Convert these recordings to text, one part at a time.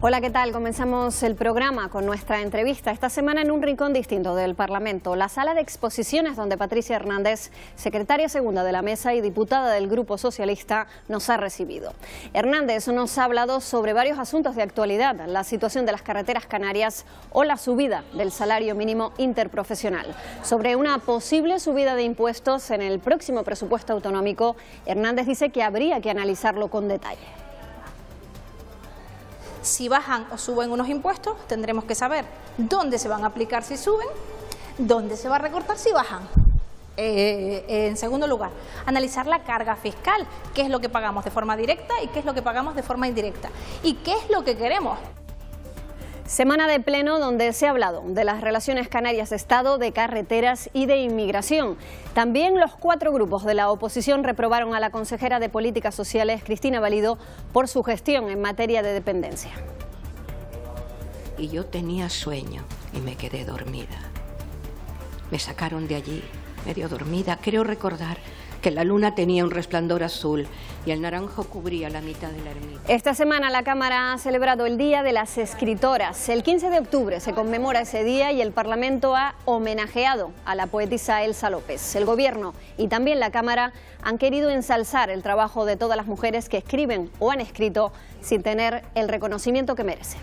Hola, ¿qué tal? Comenzamos el programa con nuestra entrevista. Esta semana en un rincón distinto del Parlamento, la sala de exposiciones donde Patricia Hernández, secretaria segunda de la mesa y diputada del Grupo Socialista, nos ha recibido. Hernández nos ha hablado sobre varios asuntos de actualidad, la situación de las carreteras canarias o la subida del salario mínimo interprofesional. Sobre una posible subida de impuestos en el próximo presupuesto autonómico, Hernández dice que habría que analizarlo con detalle. Si bajan o suben unos impuestos, tendremos que saber dónde se van a aplicar si suben, dónde se va a recortar si bajan. En segundo lugar, analizar la carga fiscal, qué es lo que pagamos de forma directa y qué es lo que pagamos de forma indirecta, y qué es lo que queremos. Semana de pleno donde se ha hablado de las relaciones Canarias-Estado, de carreteras y de inmigración. También los 4 grupos de la oposición reprobaron a la consejera de Políticas Sociales, Cristina Valido, por su gestión en materia de dependencia. Y yo tenía sueño y me quedé dormida. Me sacaron de allí, medio dormida. Creo recordar que la luna tenía un resplandor azul y el naranjo cubría la mitad de la ermita. Esta semana la Cámara ha celebrado el Día de las Escritoras. El 15 de octubre se conmemora ese día y el Parlamento ha homenajeado a la poetisa Elsa López. El Gobierno y también la Cámara han querido ensalzar el trabajo de todas las mujeres que escriben o han escrito sin tener el reconocimiento que merecen.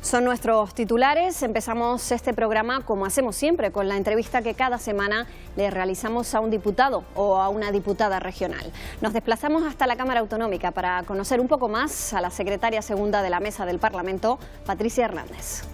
Son nuestros titulares. Empezamos este programa, como hacemos siempre, con la entrevista que cada semana le realizamos a un diputado o a una diputada regional. Nos desplazamos hasta la Cámara Autonómica para conocer un poco más a la secretaria segunda de la Mesa del Parlamento, Patricia Hernández.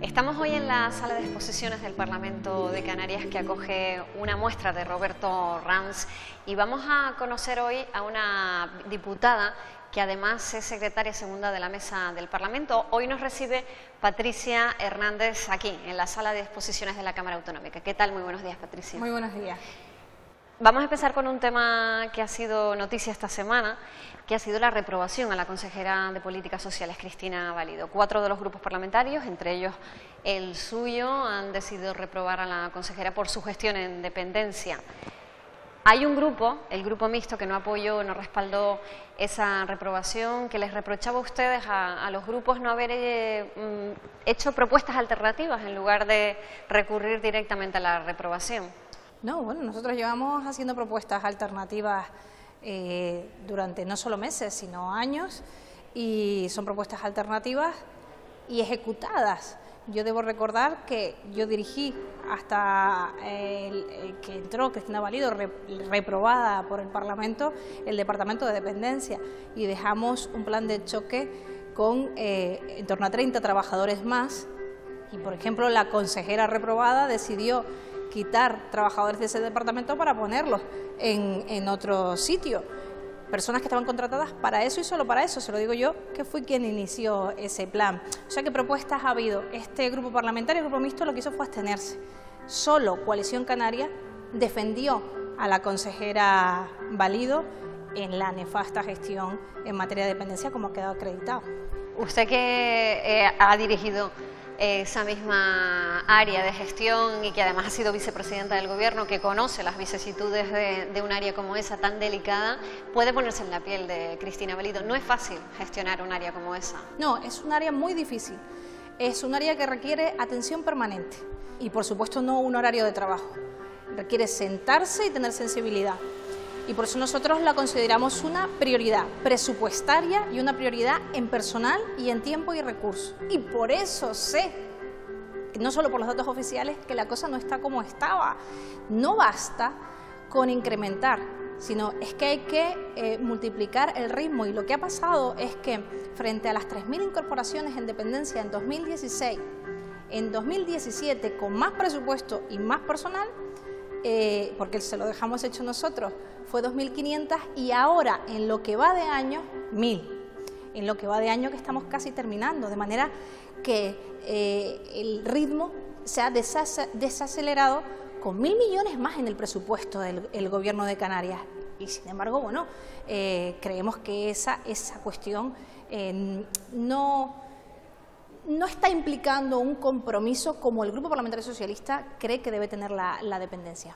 Estamos hoy en la sala de exposiciones del Parlamento de Canarias que acoge una muestra de Roberto Ranz y vamos a conocer hoy a una diputada que además es secretaria segunda de la Mesa del Parlamento. Hoy nos recibe Patricia Hernández aquí en la sala de exposiciones de la Cámara Autonómica. ¿Qué tal? Muy buenos días, Patricia. Muy buenos días. Vamos a empezar con un tema que ha sido noticia esta semana, que ha sido la reprobación a la consejera de Políticas Sociales, Cristina Valido. 4 de los grupos parlamentarios, entre ellos el suyo, han decidido reprobar a la consejera por su gestión en dependencia. Hay un grupo, el grupo mixto, que no apoyó, no respaldó esa reprobación, que les reprochaba a ustedes, a los grupos, no haber hecho propuestas alternativas en lugar de recurrir directamente a la reprobación. No, bueno, nosotros llevamos haciendo propuestas alternativas durante no solo meses, sino años, y son propuestas alternativas y ejecutadas. Yo debo recordar que yo dirigí hasta que entró Cristina Valido, reprobada por el Parlamento, el Departamento de Dependencia, y dejamos un plan de choque con en torno a 30 trabajadores más, y por ejemplo la consejera reprobada decidió quitar trabajadores de ese departamento para ponerlos en otro sitio. Personas que estaban contratadas para eso y solo para eso, se lo digo yo, que fui quien inició ese plan. O sea, ¿qué propuestas ha habido? Este grupo parlamentario, el grupo mixto, lo que hizo fue abstenerse. Solo Coalición Canaria defendió a la consejera Valido en la nefasta gestión en materia de dependencia, como ha quedado acreditado. Usted que ha dirigido esa misma área de gestión y que además ha sido vicepresidenta del Gobierno, que conoce las vicisitudes de un área como esa tan delicada, puede ponerse en la piel de Cristina Valido. No es fácil gestionar un área como esa. No, es un área muy difícil. Es un área que requiere atención permanente y, por supuesto, no un horario de trabajo. Requiere sentarse y tener sensibilidad. Y por eso nosotros la consideramos una prioridad presupuestaria y una prioridad en personal y en tiempo y recursos. Y por eso sé, no solo por los datos oficiales, que la cosa no está como estaba. No basta con incrementar, sino es que hay que multiplicar el ritmo. Y lo que ha pasado es que frente a las 3.000 incorporaciones en dependencia en 2016, en 2017, con más presupuesto y más personal, porque se lo dejamos hecho nosotros, fue 2.500 y ahora en lo que va de año, 1.000. En lo que va de año que estamos casi terminando, de manera que el ritmo se ha desacelerado con 1.000 millones más en el presupuesto del Gobierno de Canarias. Y sin embargo, bueno, creemos que esa cuestión no está implicando un compromiso como el Grupo Parlamentario Socialista cree que debe tener la dependencia.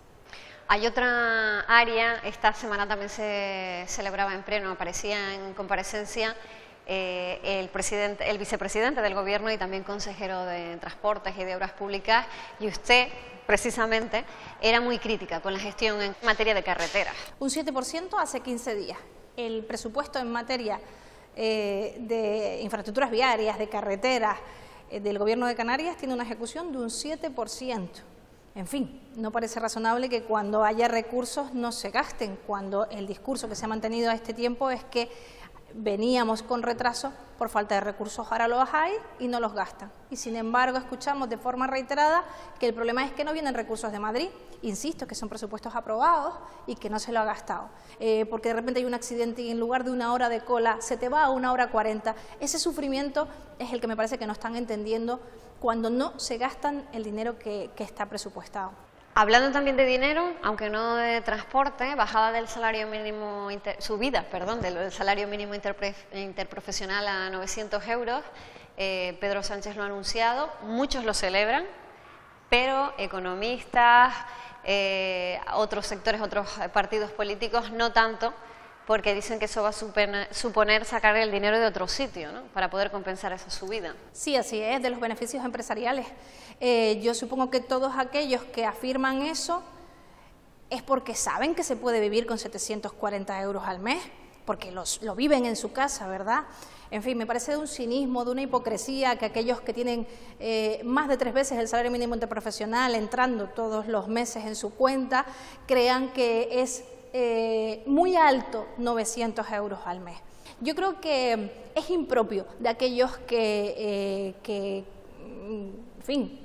Hay otra área, esta semana también se celebraba en pleno, aparecía en comparecencia el vicepresidente del Gobierno y también consejero de Transportes y de Obras Públicas, y usted, precisamente, era muy crítica con la gestión en materia de carreteras. Un 7% hace 15 días. El presupuesto en materia de infraestructuras viarias, de carreteras, del Gobierno de Canarias tiene una ejecución de un 7%. En fin, no parece razonable que cuando haya recursos no se gasten, cuando el discurso que se ha mantenido a este tiempo es que veníamos con retraso por falta de recursos, ahora los hay y no los gastan. Y sin embargo escuchamos de forma reiterada que el problema es que no vienen recursos de Madrid. Insisto, que son presupuestos aprobados y que no se lo ha gastado. Porque de repente hay un accidente y en lugar de 1 hora de cola se te va a 1 hora 40. Ese sufrimiento es el que me parece que no están entendiendo cuando no se gastan el dinero que está presupuestado. Hablando también de dinero, aunque no de transporte, bajada del salario mínimo, subida del salario mínimo interprofesional a 900 euros, Pedro Sánchez lo ha anunciado, muchos lo celebran, pero economistas, otros sectores, otros partidos políticos, no tanto, porque dicen que eso va a suponer sacar el dinero de otro sitio, ¿no?, para poder compensar esa subida. Sí, así es, de los beneficios empresariales. Yo supongo que todos aquellos que afirman eso es porque saben que se puede vivir con 740 euros al mes, porque lo viven en su casa, ¿verdad? En fin, me parece de un cinismo, de una hipocresía que aquellos que tienen más de 3 veces el salario mínimo interprofesional entrando todos los meses en su cuenta, crean que es muy alto 900 euros al mes. Yo creo que es impropio de aquellos que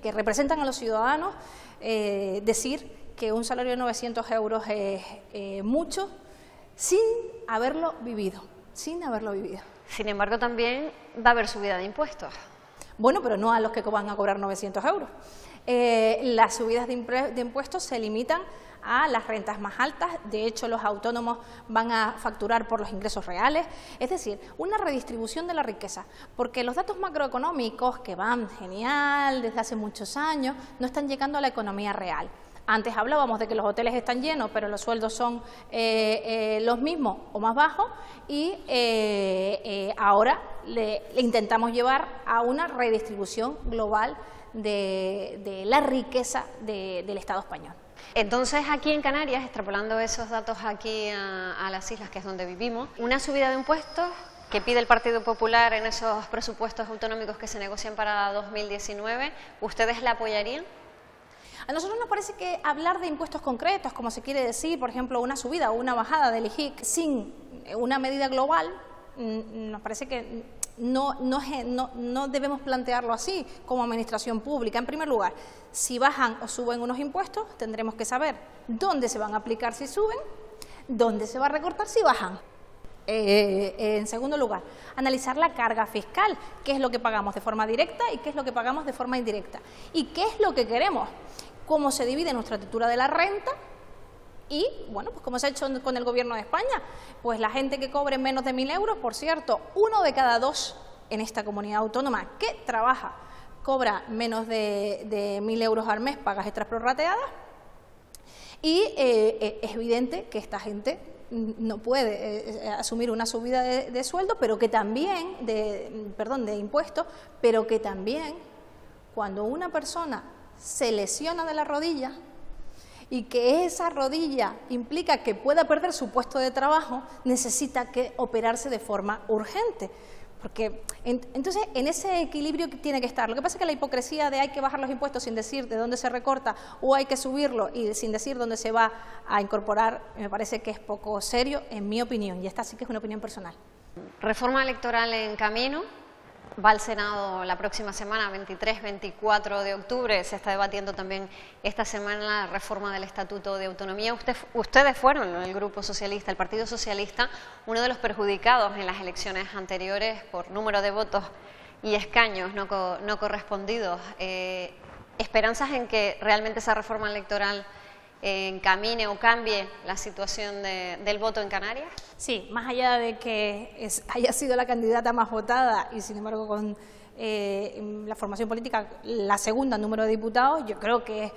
representan a los ciudadanos decir que un salario de 900 euros es mucho sin haberlo vivido, Sin embargo, también va a haber subida de impuestos. Bueno, pero no a los que van a cobrar 900 euros. Las subidas de impuestos se limitan a las rentas más altas. De hecho, los autónomos van a facturar por los ingresos reales, es decir, una redistribución de la riqueza, porque los datos macroeconómicos, que van genial desde hace muchos años, no están llegando a la economía real. Antes hablábamos de que los hoteles están llenos, pero los sueldos son los mismos o más bajos, y ahora le intentamos llevar a una redistribución global de la riqueza del Estado español. Entonces, aquí en Canarias, extrapolando esos datos aquí a las islas, que es donde vivimos, una subida de impuestos que pide el Partido Popular en esos presupuestos autonómicos que se negocian para 2019, ¿ustedes la apoyarían? A nosotros nos parece que hablar de impuestos concretos, como se quiere decir, por ejemplo, una subida o una bajada del IGIC sin una medida global, nos parece que no debemos plantearlo así como administración pública. En primer lugar, si bajan o suben unos impuestos, tendremos que saber dónde se van a aplicar si suben, dónde se va a recortar si bajan. En segundo lugar, analizar la carga fiscal, qué es lo que pagamos de forma directa y qué es lo que pagamos de forma indirecta, y qué es lo que queremos, cómo se divide nuestra estructura de la renta. Y, bueno, pues como se ha hecho con el Gobierno de España, pues la gente que cobre menos de 1.000 euros, por cierto, 1 de cada 2 en esta comunidad autónoma que trabaja cobra menos de 1.000 euros al mes, pagas extras prorrateadas, y es evidente que esta gente no puede asumir una subida de sueldo, pero que también, de impuestos, pero que también cuando una persona se lesiona de la rodilla, y que esa rodilla implica que pueda perder su puesto de trabajo, necesita que operarse de forma urgente. Porque entonces en ese equilibrio tiene que estar. Lo que pasa es que la hipocresía de hay que bajar los impuestos sin decir de dónde se recorta, o hay que subirlo y sin decir dónde se va a incorporar, me parece que es poco serio, en mi opinión, y esta sí que es una opinión personal. Reforma electoral en camino. Va al Senado la próxima semana, 23-24 de octubre. Se está debatiendo también esta semana la reforma del Estatuto de Autonomía. Ustedes fueron, el Grupo Socialista, el Partido Socialista, uno de los perjudicados en las elecciones anteriores por número de votos y escaños no correspondidos. ¿Esperanzas en que realmente esa reforma electoral encamine o cambie la situación del voto en Canarias? Sí, más allá de que haya sido la candidata más votada y sin embargo con la formación política la segunda en número de diputados, yo creo que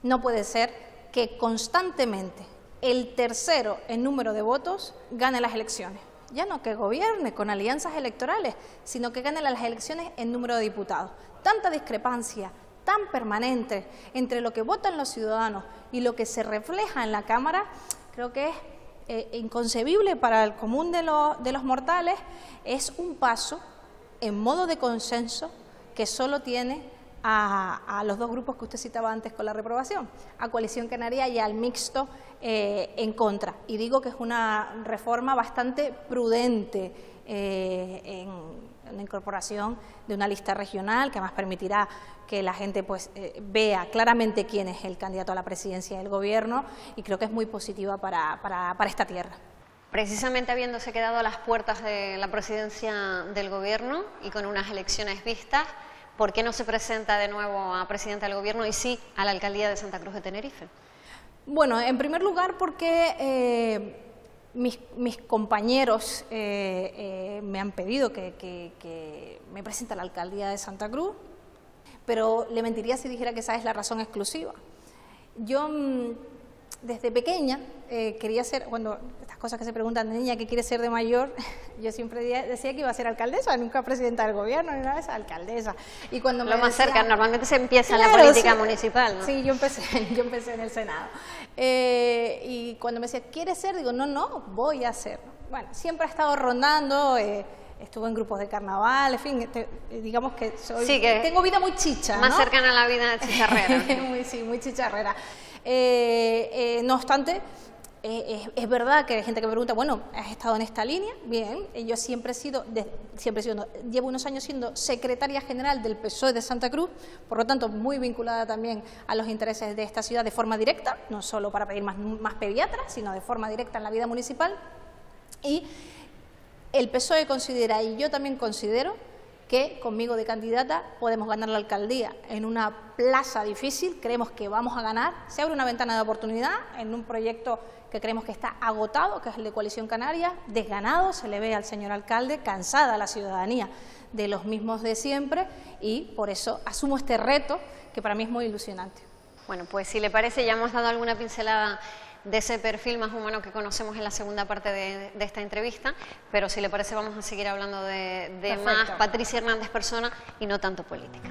no puede ser que constantemente el tercero en número de votos gane las elecciones. Ya no que gobierne con alianzas electorales, sino que gane las elecciones en número de diputados. Tanta discrepancia tan permanente entre lo que votan los ciudadanos y lo que se refleja en la Cámara, creo que es inconcebible para el común de los mortales. Es un paso en modo de consenso que solo tiene a los dos grupos que usted citaba antes con la reprobación, a Coalición Canaria y al Mixto en contra. Y digo que es una reforma bastante prudente en la incorporación de una lista regional que además permitirá que la gente pues vea claramente quién es el candidato a la presidencia del gobierno, y creo que es muy positiva para esta tierra. Precisamente habiéndose quedado a las puertas de la presidencia del gobierno y con unas elecciones vistas, ¿por qué no se presenta de nuevo a presidenta del gobierno y sí a la alcaldía de Santa Cruz de Tenerife? Bueno, en primer lugar porque mis compañeros me han pedido que me presente a la alcaldía de Santa Cruz, pero le mentiría si dijera que esa es la razón exclusiva. Yo desde pequeña quería ser, cuando estas cosas que se preguntan de niña, ¿qué quiere ser de mayor? Yo siempre decía que iba a ser alcaldesa, nunca presidenta del gobierno, ni una vez alcaldesa. Y cuando lo más decía, cerca, normalmente se empieza claro, en la política sí, municipal, ¿no? Sí, yo empecé en el Senado. Y cuando me decía, ¿quieres ser? Digo, no, voy a hacerlo. Bueno, siempre he estado rondando, estuve en grupos de carnaval, en fin, digamos que tengo vida muy chicha, más ¿no? cercana a la vida chicharrera. muy chicharrera. No obstante, es verdad que hay gente que me pregunta, bueno, ¿has estado en esta línea? Bien, yo llevo unos años siendo secretaria general del PSOE de Santa Cruz, por lo tanto muy vinculada también a los intereses de esta ciudad de forma directa, no solo para pedir más pediatras, sino de forma directa en la vida municipal. Y el PSOE considera, y yo también considero, que conmigo de candidata podemos ganar la alcaldía en una plaza difícil. Creemos que vamos a ganar. Se abre una ventana de oportunidad en un proyecto que creemos que está agotado, que es el de Coalición Canaria, desganado, se le ve al señor alcalde, cansada la ciudadanía de los mismos de siempre, y por eso asumo este reto que para mí es muy ilusionante. Bueno, pues si le parece, ya hemos dado alguna pincelada de ese perfil más humano que conocemos en la segunda parte de esta entrevista, pero si le parece vamos a seguir hablando de más Patricia Hernández persona y no tanto política.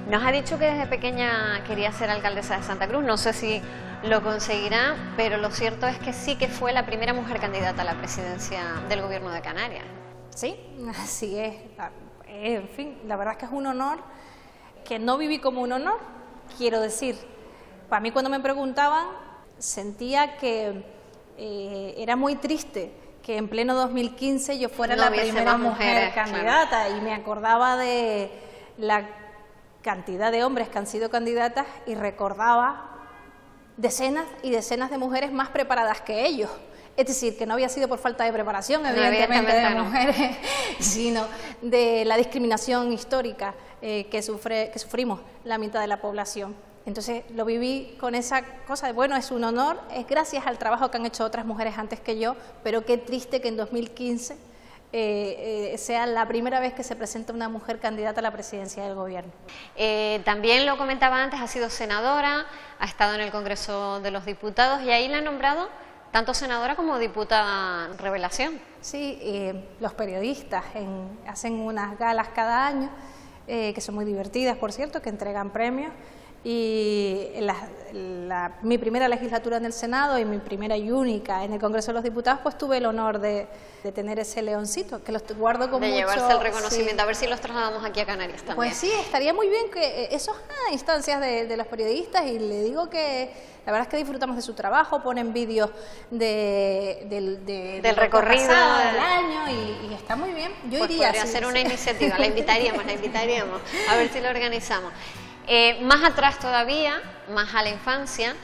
Nos ha dicho que desde pequeña quería ser alcaldesa de Santa Cruz, no sé si lo conseguirá, pero lo cierto es que sí que fue la primera mujer candidata a la presidencia del gobierno de Canarias. Sí, así es. En fin, la verdad es que es un honor que no viví como un honor, quiero decir. Para mí cuando me preguntaban sentía que era muy triste que en pleno 2015 yo fuera la primera mujer candidata, claro. Y me acordaba de la cantidad de hombres que han sido candidatas y recordaba decenas y decenas de mujeres más preparadas que ellos. Es decir, que no había sido por falta de preparación, evidentemente, de mujeres, sino de la discriminación histórica que sufrimos la mitad de la población. Entonces lo viví con esa cosa de, bueno, es un honor, es gracias al trabajo que han hecho otras mujeres antes que yo, pero qué triste que en 2015 sea la primera vez que se presenta una mujer candidata a la presidencia del gobierno. También lo comentaba antes, ha sido senadora, ha estado en el Congreso de los Diputados y ahí la han nombrado tanto senadora como diputada revelación. Sí, los periodistas hacen unas galas cada año, que son muy divertidas, por cierto, que entregan premios. Y mi primera legislatura en el Senado y mi primera y única en el Congreso de los Diputados, pues tuve el honor de tener ese leoncito, que los guardo con mucho... De llevarse el reconocimiento, sí. A ver si los trasladamos aquí a Canarias también. Pues sí, estaría muy bien que esas instancias de los periodistas, y le digo que la verdad es que disfrutamos de su trabajo, ponen vídeos del recorrido del año y está muy bien. Yo pues iría. Podría ser una iniciativa, la invitaríamos, a ver si lo organizamos. Más atrás todavía, más a la infancia,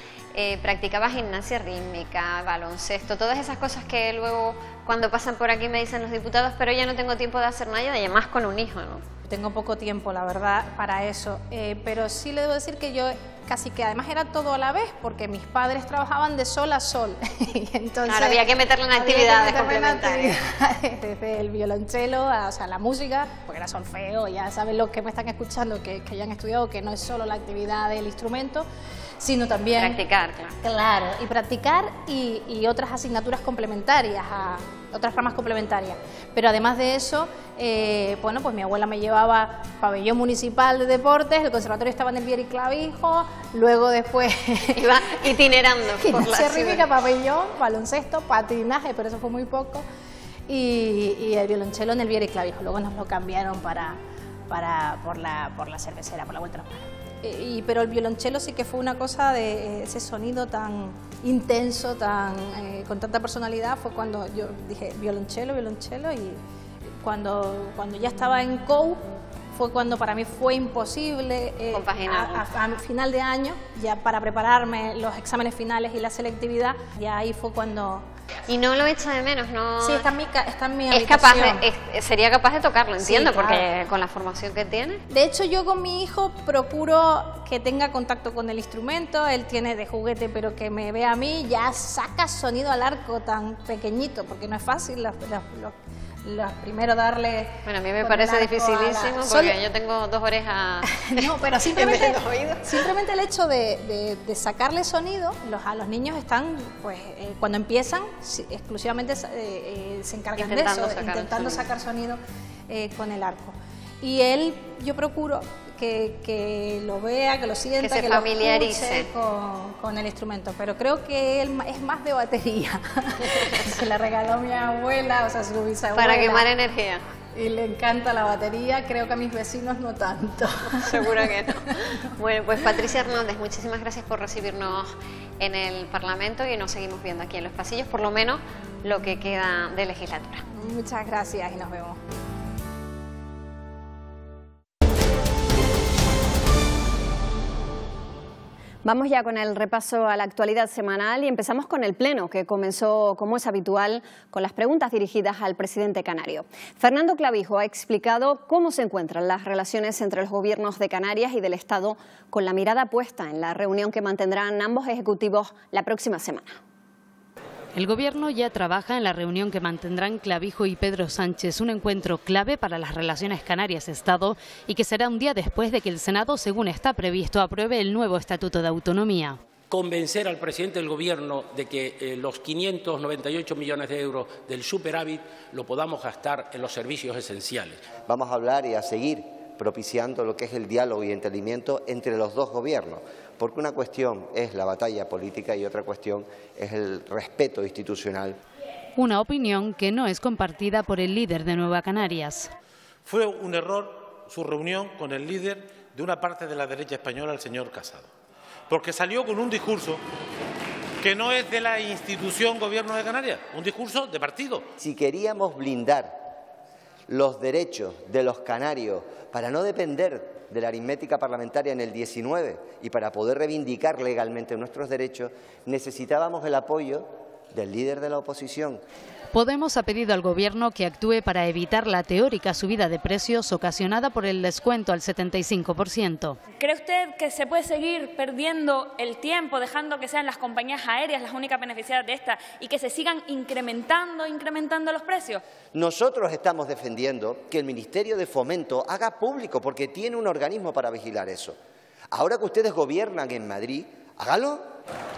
practicaba gimnasia rítmica, baloncesto, todas esas cosas que luego cuando pasan por aquí me dicen los diputados, pero ya no tengo tiempo de hacer nada, y además con un hijo, ¿no? Tengo poco tiempo, la verdad, para eso, pero sí le debo decir que yo casi que además era todo a la vez, porque mis padres trabajaban de sol a sol. Y entonces claro, había que meterle en actividades complementarias. Desde el violonchelo, o sea, la música, porque era solfeo, ya saben los que me están escuchando que ya han estudiado que no es solo la actividad del instrumento, sino también practicar, claro. Claro, y practicar y otras asignaturas complementarias, otras ramas complementarias. Pero además de eso, bueno, pues mi abuela me llevaba pabellón municipal de deportes, el conservatorio estaba en el Viera y Clavijo, luego después iba itinerando por la ciudad. Pabellón, baloncesto, patinaje, pero eso fue muy poco, y el violonchelo en el Viera y Clavijo. Luego nos lo cambiaron por la cervecera, por la Vuelta a los Palos. Pero el violonchelo sí que fue una cosa de ese sonido tan intenso, con tanta personalidad, fue cuando yo dije violonchelo, y cuando ya estaba en COU fue cuando para mí fue imposible a final de año, ya para prepararme los exámenes finales y la selectividad, ya ahí fue cuando... ¿Y no lo echa de menos? ¿No? Sí, está en mi habitación. Sería capaz de tocarlo, entiendo, sí, claro. Porque con la formación que tiene. De hecho, yo con mi hijo procuro que tenga contacto con el instrumento, él tiene de juguete, pero que me vea a mí, ya saca sonido al arco tan pequeñito, porque no es fácil los primero darle... Bueno, a mí me parece dificilísimo porque yo tengo dos orejas. No, pero simplemente el hecho de sacarle sonido, a los niños están, pues, cuando empiezan, exclusivamente se encargan de eso, intentando sacar sonido con el arco. Y él, yo procuro que lo vea, que lo sienta, que lo escuche con el instrumento, pero creo que él es más de batería. Se la regaló mi abuela, o sea, su bisabuela. Para quemar energía. Y le encanta la batería, creo que a mis vecinos no tanto. Seguro que no. Bueno, pues Patricia Hernández, muchísimas gracias por recibirnos en el Parlamento y nos seguimos viendo aquí en los pasillos, por lo menos lo que queda de legislatura. Muchas gracias y nos vemos. Vamos ya con el repaso a la actualidad semanal y empezamos con el Pleno, que comenzó, como es habitual, con las preguntas dirigidas al presidente canario. Fernando Clavijo ha explicado cómo se encuentran las relaciones entre los gobiernos de Canarias y del Estado, con la mirada puesta en la reunión que mantendrán ambos ejecutivos la próxima semana. El Gobierno ya trabaja en la reunión que mantendrán Clavijo y Pedro Sánchez, un encuentro clave para las relaciones Canarias-Estado y que será un día después de que el Senado, según está previsto, apruebe el nuevo Estatuto de Autonomía. Convencer al presidente del Gobierno de que los 598 millones de euros del superávit lo podamos gastar en los servicios esenciales. Vamos a hablar y a seguir propiciando lo que es el diálogo y entendimiento entre los dos gobiernos, porque una cuestión es la batalla política y otra cuestión es el respeto institucional. Una opinión que no es compartida por el líder de Nueva Canarias. Fue un error su reunión con el líder de una parte de la derecha española, el señor Casado, porque salió con un discurso que no es de la institución Gobierno de Canarias, un discurso de partido. Si queríamos blindar los derechos de los canarios para no depender de la aritmética parlamentaria en el 19 y para poder reivindicar legalmente nuestros derechos, necesitábamos el apoyo del líder de la oposición. Podemos ha pedido al Gobierno que actúe para evitar la teórica subida de precios ocasionada por el descuento al 75%. ¿Cree usted que se puede seguir perdiendo el tiempo, dejando que sean las compañías aéreas las únicas beneficiadas de esta y que se sigan incrementando los precios? Nosotros estamos defendiendo que el Ministerio de Fomento haga público, porque tiene un organismo para vigilar eso. Ahora que ustedes gobiernan en Madrid, hágalo.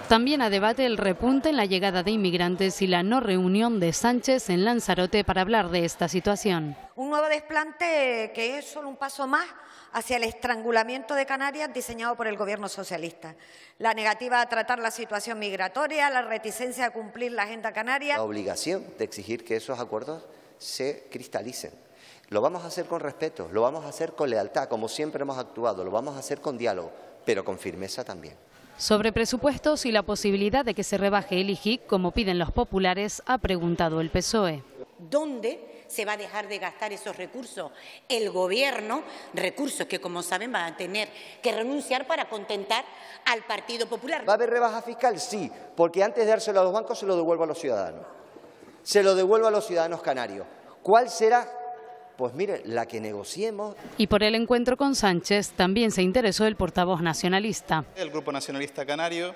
También a debate el repunte en la llegada de inmigrantes y la no reunión de Sánchez en Lanzarote para hablar de esta situación. Un nuevo desplante que es solo un paso más hacia el estrangulamiento de Canarias diseñado por el Gobierno socialista. La negativa a tratar la situación migratoria, la reticencia a cumplir la agenda canaria. La obligación de exigir que esos acuerdos se cristalicen. Lo vamos a hacer con respeto, lo vamos a hacer con lealtad, como siempre hemos actuado, lo vamos a hacer con diálogo, pero con firmeza también. Sobre presupuestos y la posibilidad de que se rebaje el IGIC, como piden los populares, ha preguntado el PSOE. ¿Dónde se va a dejar de gastar esos recursos? El Gobierno, recursos que, como saben, van a tener que renunciar para contentar al Partido Popular. ¿Va a haber rebaja fiscal? Sí, porque antes de dárselo a los bancos se lo devuelvo a los ciudadanos. se lo devuelvo a los ciudadanos canarios. ¿Cuál será? Pues mire, la que negociemos. Y por el encuentro con Sánchez también se interesó el portavoz nacionalista. El Grupo Nacionalista Canario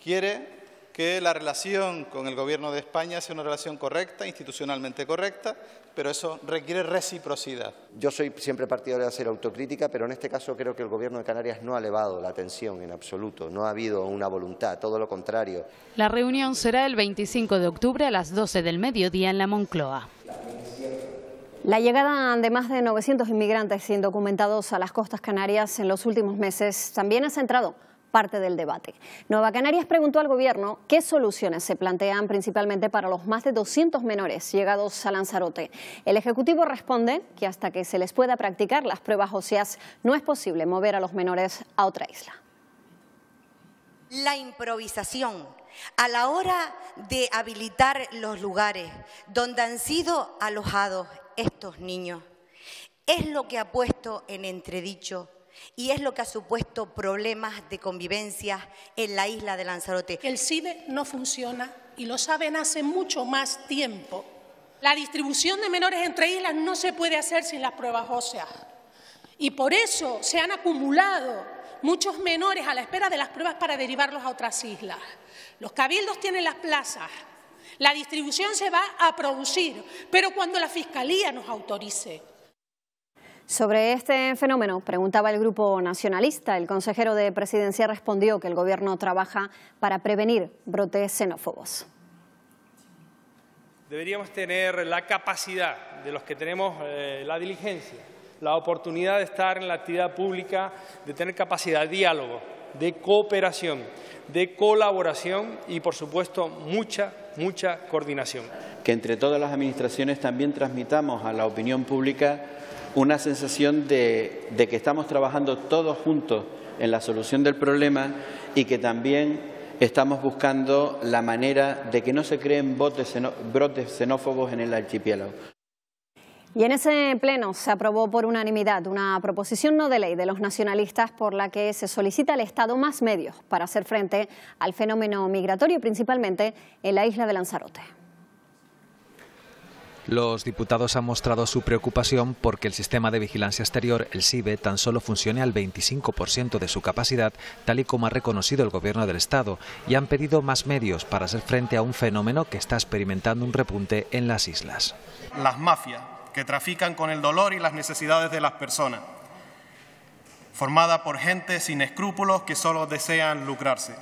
quiere que la relación con el Gobierno de España sea una relación correcta, institucionalmente correcta, pero eso requiere reciprocidad. Yo soy siempre partidario de hacer autocrítica, pero en este caso creo que el Gobierno de Canarias no ha elevado la tensión en absoluto, no ha habido una voluntad, todo lo contrario. La reunión será el 25 de octubre a las 12 del mediodía en la Moncloa. La llegada de más de 900 inmigrantes indocumentados a las costas canarias en los últimos meses también ha centrado parte del debate. Nueva Canarias preguntó al Gobierno qué soluciones se plantean principalmente para los más de 200 menores llegados a Lanzarote. El Ejecutivo responde que hasta que se les pueda practicar las pruebas óseas no es posible mover a los menores a otra isla. La improvisación a la hora de habilitar los lugares donde han sido alojados estos niños es lo que ha puesto en entredicho y es lo que ha supuesto problemas de convivencia en la isla de Lanzarote. El CIBE no funciona y lo saben hace mucho más tiempo. La distribución de menores entre islas no se puede hacer sin las pruebas óseas y por eso se han acumulado muchos menores a la espera de las pruebas para derivarlos a otras islas. Los cabildos tienen las plazas, la distribución se va a producir, pero cuando la Fiscalía nos autorice. Sobre este fenómeno preguntaba el Grupo Nacionalista. El consejero de Presidencia respondió que el Gobierno trabaja para prevenir brotes xenófobos. Deberíamos tener la capacidad de los que tenemos la diligencia, la oportunidad de estar en la actividad pública, de tener capacidad de diálogo, de cooperación, de colaboración y, por supuesto, mucha coordinación. Que entre todas las administraciones también transmitamos a la opinión pública una sensación de que estamos trabajando todos juntos en la solución del problema y que también estamos buscando la manera de que no se creen brotes xenófobos en el archipiélago. Y en ese pleno se aprobó por unanimidad una proposición no de ley de los nacionalistas por la que se solicita al Estado más medios para hacer frente al fenómeno migratorio, principalmente en la isla de Lanzarote. Los diputados han mostrado su preocupación porque el sistema de vigilancia exterior, el SIVE, tan solo funcione al 25% de su capacidad, tal y como ha reconocido el Gobierno del Estado, y han pedido más medios para hacer frente a un fenómeno que está experimentando un repunte en las islas. Las mafias que trafican con el dolor y las necesidades de las personas, formada por gente sin escrúpulos que solo desean lucrarse.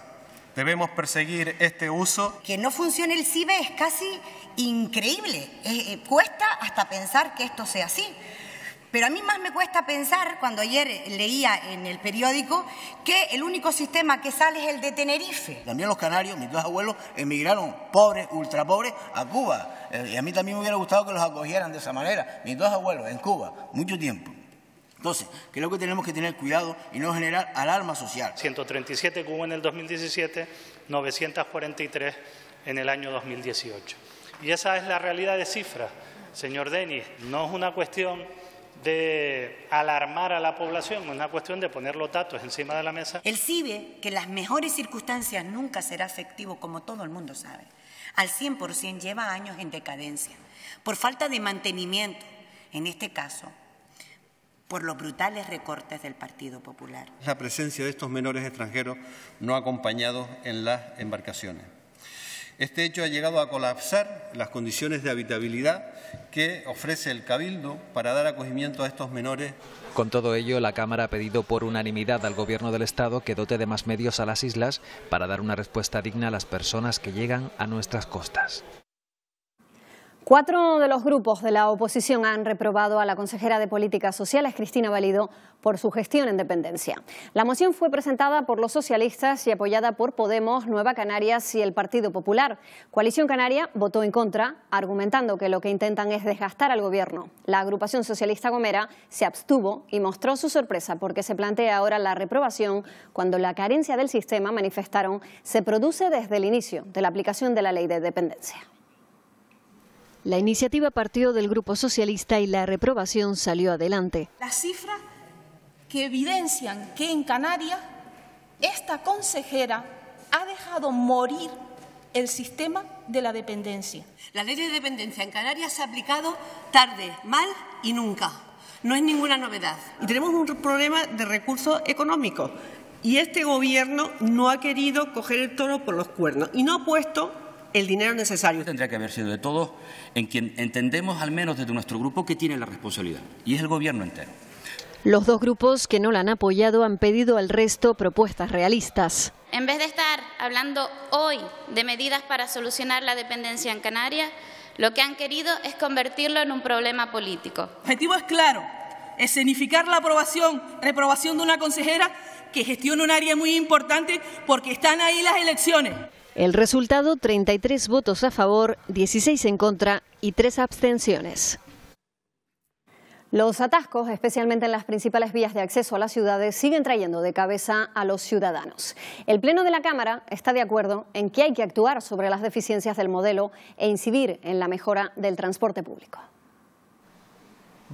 Debemos perseguir este uso. Que no funcione el CIBE es casi increíble. Cuesta hasta pensar que esto sea así. Pero a mí más me cuesta pensar, cuando ayer leía en el periódico, que el único sistema que sale es el de Tenerife. También los canarios, mis dos abuelos, emigraron pobres, ultra pobres, a Cuba. Y a mí también me hubiera gustado que los acogieran de esa manera. Mis dos abuelos en Cuba, mucho tiempo. Entonces, creo que tenemos que tener cuidado y no generar alarma social. 137 que hubo en el 2017, 943 en el año 2018. Y esa es la realidad de cifras, señor Denis. No es una cuestión de alarmar a la población, es una cuestión de poner los datos encima de la mesa. El CIBE, que en las mejores circunstancias nunca será efectivo, como todo el mundo sabe, al 100% lleva años en decadencia, por falta de mantenimiento, en este caso, por los brutales recortes del Partido Popular. La presencia de estos menores extranjeros no acompañados en las embarcaciones. Este hecho ha llegado a colapsar las condiciones de habitabilidad que ofrece el Cabildo para dar acogimiento a estos menores. Con todo ello, la Cámara ha pedido por unanimidad al Gobierno del Estado que dote de más medios a las islas para dar una respuesta digna a las personas que llegan a nuestras costas. 4 de los grupos de la oposición han reprobado a la consejera de Políticas Sociales, Cristina Valido, por su gestión en dependencia. La moción fue presentada por los socialistas y apoyada por Podemos, Nueva Canarias y el Partido Popular. Coalición Canaria votó en contra, argumentando que lo que intentan es desgastar al Gobierno. La agrupación socialista Gomera se abstuvo y mostró su sorpresa porque se plantea ahora la reprobación cuando la carencia del sistema, manifestaron, se produce desde el inicio de la aplicación de la ley de dependencia. La iniciativa partió del Grupo Socialista y la reprobación salió adelante. Las cifras que evidencian que en Canarias esta consejera ha dejado morir el sistema de la dependencia. La ley de dependencia en Canarias se ha aplicado tarde, mal y nunca. No es ninguna novedad. Y tenemos un problema de recursos económicos. Y este Gobierno no ha querido coger el toro por los cuernos y no ha puesto el dinero necesario. Tendría que haber sido de todos en quien entendemos, al menos desde nuestro grupo, que tiene la responsabilidad. Y es el Gobierno entero. Los dos grupos que no la han apoyado han pedido al resto propuestas realistas. En vez de estar hablando hoy de medidas para solucionar la dependencia en Canarias, lo que han querido es convertirlo en un problema político. El objetivo es claro, escenificar la reprobación de una consejera que gestiona un área muy importante porque están ahí las elecciones. El resultado, 33 votos a favor, 16 en contra y 3 abstenciones. Los atascos, especialmente en las principales vías de acceso a las ciudades, siguen trayendo de cabeza a los ciudadanos. El Pleno de la Cámara está de acuerdo en que hay que actuar sobre las deficiencias del modelo e incidir en la mejora del transporte público.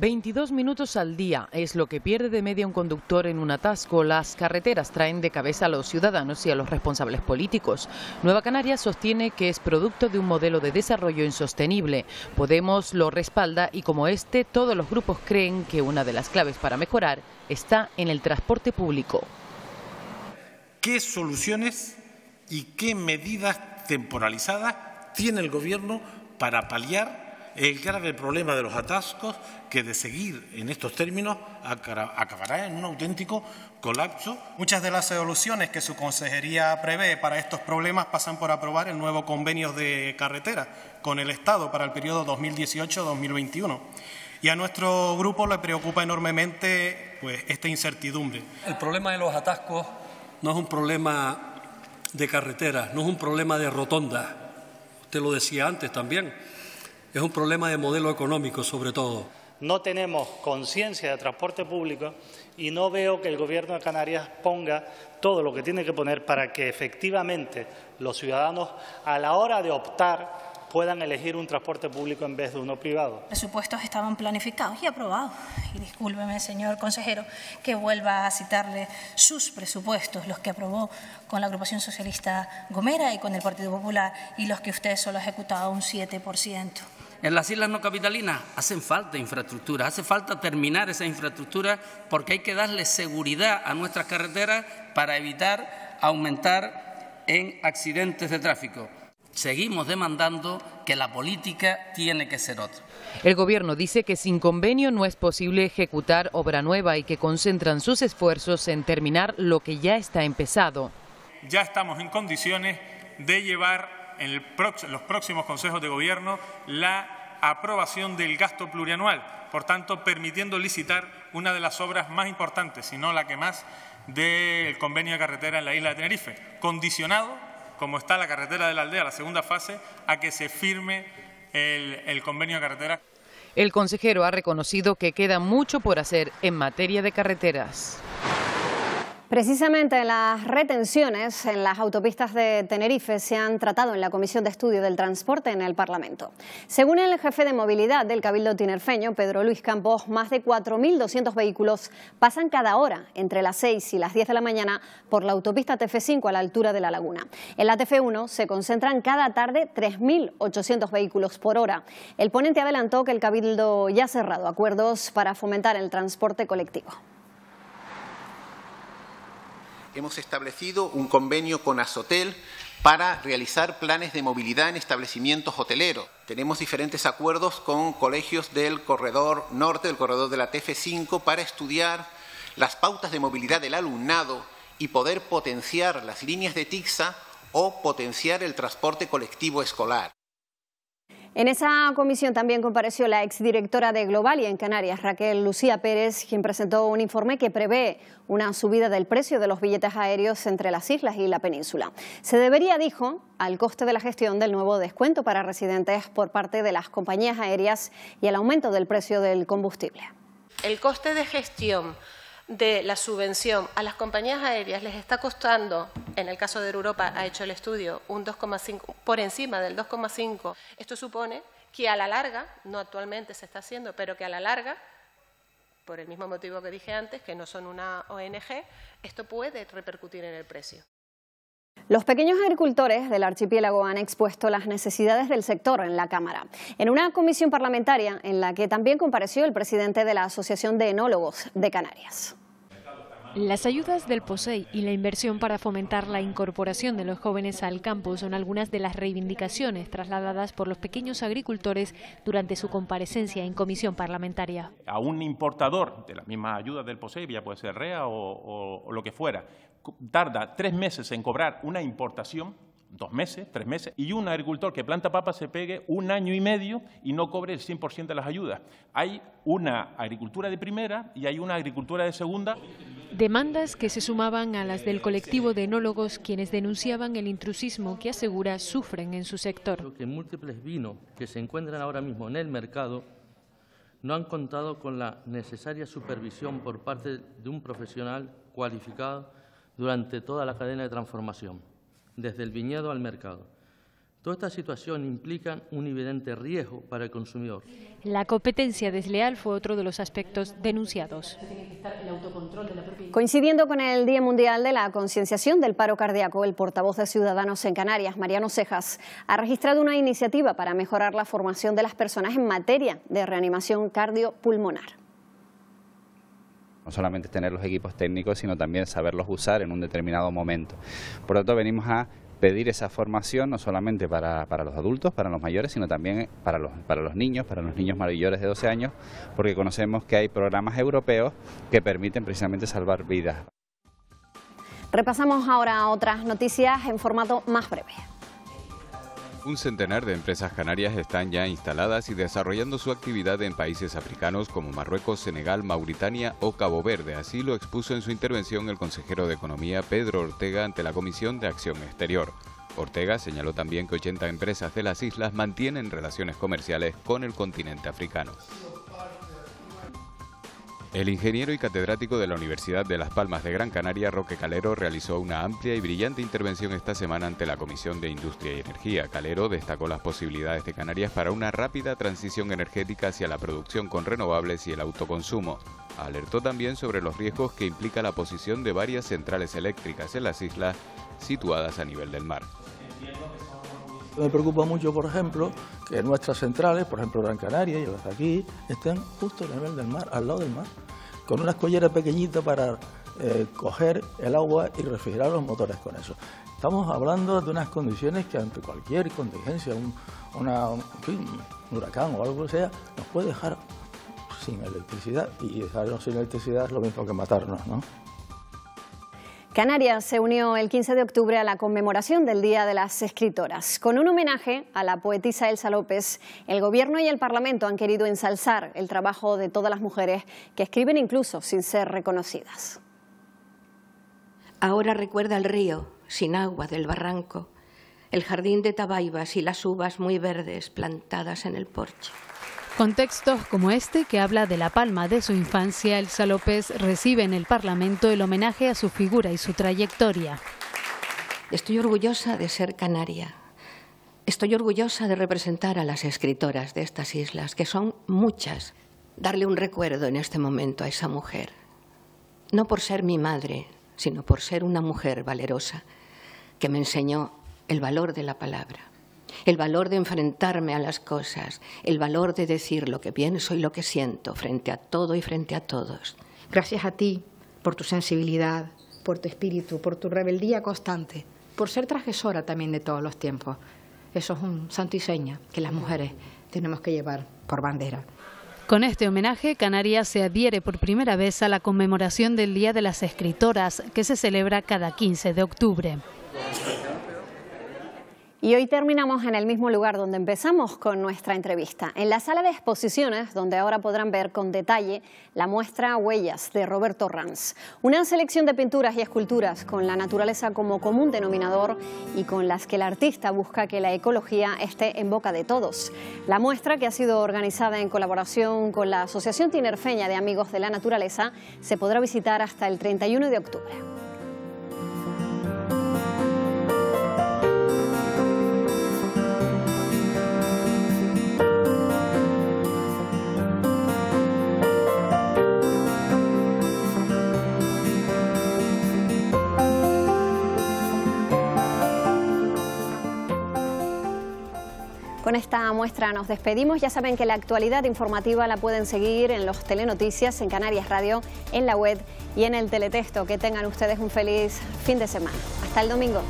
22 minutos al día es lo que pierde de media un conductor en un atasco. Las carreteras traen de cabeza a los ciudadanos y a los responsables políticos. Nueva Canarias sostiene que es producto de un modelo de desarrollo insostenible. Podemos lo respalda y, como todos los grupos creen que una de las claves para mejorar está en el transporte público. ¿Qué soluciones y qué medidas temporalizadas tiene el Gobierno para paliar el grave problema de los atascos, que de seguir en estos términos acabará en un auténtico colapso? Muchas de las soluciones que su consejería prevé para estos problemas pasan por aprobar el nuevo convenio de carretera con el Estado para el periodo 2018-2021. Y a nuestro grupo le preocupa enormemente esta incertidumbre. El problema de los atascos no es un problema de carretera, no es un problema de rotonda. Usted lo decía antes también. Es un problema de modelo económico, sobre todo. No tenemos conciencia de transporte público y no veo que el Gobierno de Canarias ponga todo lo que tiene que poner para que efectivamente los ciudadanos, a la hora de optar, puedan elegir un transporte público en vez de uno privado. Los presupuestos estaban planificados y aprobados. Y discúlpeme, señor consejero, que vuelva a citarle sus presupuestos, los que aprobó con la agrupación socialista Gomera y con el Partido Popular, y los que usted solo ha ejecutado un 7%. En las islas no capitalinas hacen falta infraestructura, hace falta terminar esa infraestructura porque hay que darle seguridad a nuestras carreteras para evitar aumentar en accidentes de tráfico. Seguimos demandando que la política tiene que ser otra. El Gobierno dice que sin convenio no es posible ejecutar obra nueva y que concentran sus esfuerzos en terminar lo que ya está empezado. Ya estamos en condiciones de llevar en los próximos consejos de Gobierno la aprobación del gasto plurianual, por tanto permitiendo licitar una de las obras más importantes, si no la que más, del convenio de carretera en la isla de Tenerife, condicionado, como está la carretera de la Aldea, la segunda fase, a que se firme el convenio de carretera. El consejero ha reconocido que queda mucho por hacer en materia de carreteras. Precisamente las retenciones en las autopistas de Tenerife se han tratado en la Comisión de Estudio del Transporte en el Parlamento. Según el jefe de movilidad del Cabildo tinerfeño, Pedro Luis Campos, más de 4.200 vehículos pasan cada hora entre las 6 y las 10 de la mañana por la autopista TF5 a la altura de La Laguna. En la TF1 se concentran cada tarde 3.800 vehículos por hora. El ponente adelantó que el Cabildo ya ha cerrado acuerdos para fomentar el transporte colectivo. Hemos establecido un convenio con Azotel para realizar planes de movilidad en establecimientos hoteleros. Tenemos diferentes acuerdos con colegios del corredor norte, del corredor de la TF5, para estudiar las pautas de movilidad del alumnado y poder potenciar las líneas de TICSA o potenciar el transporte colectivo escolar. En esa comisión también compareció la exdirectora de Globalia en Canarias, Raquel Lucía Pérez, quien presentó un informe que prevé una subida del precio de los billetes aéreos entre las islas y la península. Se debería, dijo, al coste de la gestión del nuevo descuento para residentes por parte de las compañías aéreas y al aumento del precio del combustible. El coste de gestión de la subvención a las compañías aéreas les está costando, en el caso de Europa ha hecho el estudio, un 2,5, por encima del 2,5. Esto supone que a la larga, no actualmente se está haciendo, pero que a la larga, por el mismo motivo que dije antes, que no son una ONG, esto puede repercutir en el precio. Los pequeños agricultores del archipiélago han expuesto las necesidades del sector en la Cámara, en una comisión parlamentaria en la que también compareció el presidente de la Asociación de Enólogos de Canarias. Las ayudas del POSEI y la inversión para fomentar la incorporación de los jóvenes al campo son algunas de las reivindicaciones trasladadas por los pequeños agricultores durante su comparecencia en comisión parlamentaria. A un importador de las mismas ayudas del POSEI, ya puede ser REA o lo que fuera, tarda 3 meses en cobrar una importación, 2 meses, 3 meses, y un agricultor que planta papas se pegue 1 año y medio y no cobre el 100% de las ayudas. Hay una agricultura de primera y hay una agricultura de segunda. Demandas que se sumaban a las del colectivo de enólogos, quienes denunciaban el intrusismo que asegura sufren en su sector. Que múltiples vinos que se encuentran ahora mismo en el mercado no han contado con la necesaria supervisión por parte de un profesional cualificado durante toda la cadena de transformación, desde el viñedo al mercado. Toda esta situación implica un evidente riesgo para el consumidor. La competencia desleal fue otro de los aspectos denunciados. Coincidiendo con el Día Mundial de la Concienciación del Paro Cardíaco, el portavoz de Ciudadanos en Canarias, Mariano Cejas, ha registrado una iniciativa para mejorar la formación de las personas en materia de reanimación cardiopulmonar. No solamente tener los equipos técnicos, sino también saberlos usar en un determinado momento. Por lo tanto, venimos a pedir esa formación no solamente para los adultos, para los mayores, sino también para los niños mayores de 12 años, porque conocemos que hay programas europeos que permiten precisamente salvar vidas. Repasamos ahora otras noticias en formato más breve. Un centenar de empresas canarias están ya instaladas y desarrollando su actividad en países africanos como Marruecos, Senegal, Mauritania o Cabo Verde. Así lo expuso en su intervención el consejero de Economía, Pedro Ortega, ante la Comisión de Acción Exterior. Ortega señaló también que 80 empresas de las islas mantienen relaciones comerciales con el continente africano. El ingeniero y catedrático de la Universidad de Las Palmas de Gran Canaria, Roque Calero, realizó una amplia y brillante intervención esta semana ante la Comisión de Industria y Energía. Calero destacó las posibilidades de Canarias para una rápida transición energética hacia la producción con renovables y el autoconsumo. Alertó también sobre los riesgos que implica la posición de varias centrales eléctricas en las islas situadas a nivel del mar. Me preocupa mucho, por ejemplo, que nuestras centrales, por ejemplo Gran Canaria y las de aquí, estén justo a nivel del mar, al lado del mar, con una escollera pequeñita para coger el agua y refrigerar los motores con eso. Estamos hablando de unas condiciones que ante cualquier contingencia, un huracán o algo que sea, nos puede dejar sin electricidad, y dejarnos sin electricidad es lo mismo que matarnos, ¿no? Canarias se unió el 15 de octubre a la conmemoración del Día de las Escritoras. Con un homenaje a la poetisa Elsa López, el Gobierno y el Parlamento han querido ensalzar el trabajo de todas las mujeres que escriben incluso sin ser reconocidas. Ahora recuerda el río sin agua del barranco, el jardín de tabaibas y las uvas muy verdes plantadas en el porche. Con textos como este, que habla de la palma de su infancia, Elsa López recibe en el Parlamento el homenaje a su figura y su trayectoria. Estoy orgullosa de ser canaria. Estoy orgullosa de representar a las escritoras de estas islas, que son muchas. Darle un recuerdo en este momento a esa mujer. No por ser mi madre, sino por ser una mujer valerosa, que me enseñó el valor de la palabra. El valor de enfrentarme a las cosas, el valor de decir lo que pienso y lo que siento frente a todo y frente a todos. Gracias a ti por tu sensibilidad, por tu espíritu, por tu rebeldía constante, por ser transgresora también de todos los tiempos. Eso es un santo y seña que las mujeres tenemos que llevar por bandera. Con este homenaje, Canarias se adhiere por primera vez a la conmemoración del Día de las Escritoras, que se celebra cada 15 de octubre. Y hoy terminamos en el mismo lugar donde empezamos con nuestra entrevista, en la sala de exposiciones, donde ahora podrán ver con detalle la muestra Huellas de Roberto Rams. Una selección de pinturas y esculturas con la naturaleza como común denominador y con las que el artista busca que la ecología esté en boca de todos. La muestra, que ha sido organizada en colaboración con la Asociación Tinerfeña de Amigos de la Naturaleza, se podrá visitar hasta el 31 de octubre. Con esta muestra nos despedimos. Ya saben que la actualidad informativa la pueden seguir en los Telenoticias, en Canarias Radio, en la web y en el teletexto. Que tengan ustedes un feliz fin de semana. Hasta el domingo.